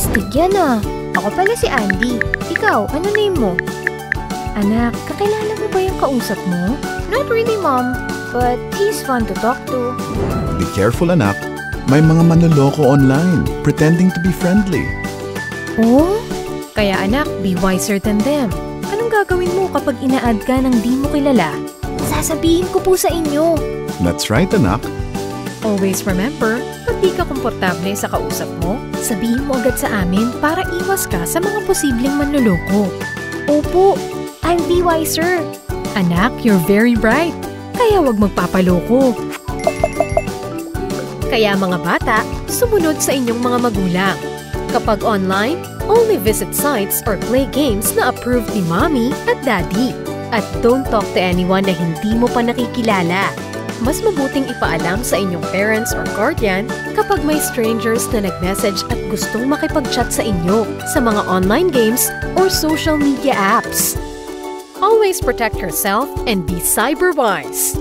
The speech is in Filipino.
Astig yan ah. Ako pala si Andy. Ikaw, ano name mo? Anak, kakilala mo ba yung kausap mo? Not really, Mom. But he's fun to talk to. Be careful, anak. May mga manloloko online, pretending to be friendly. Oh? Kaya anak, be wiser than them. Anong gagawin mo kapag ina-add ka ng di mo kilala? Sasabihin ko po sa inyo. That's right, anak. Always remember, pag di ka komportable sa kausap mo, sabihin mo agad sa amin para iwas ka sa mga posibleng manloloko. Opo, I'll be wiser. Anak, you're very bright. Kaya wag magpapaloko. Kaya mga bata, sumunod sa inyong mga magulang. Kapag online, only visit sites or play games na approved ni Mommy at Daddy. At don't talk to anyone na hindi mo pa nakikilala. Mas mabuting ipaalam sa inyong parents or guardian kapag may strangers na nag-message at gustong makipag-chat sa inyo sa mga online games or social media apps. Always protect yourself and be cyber-wise.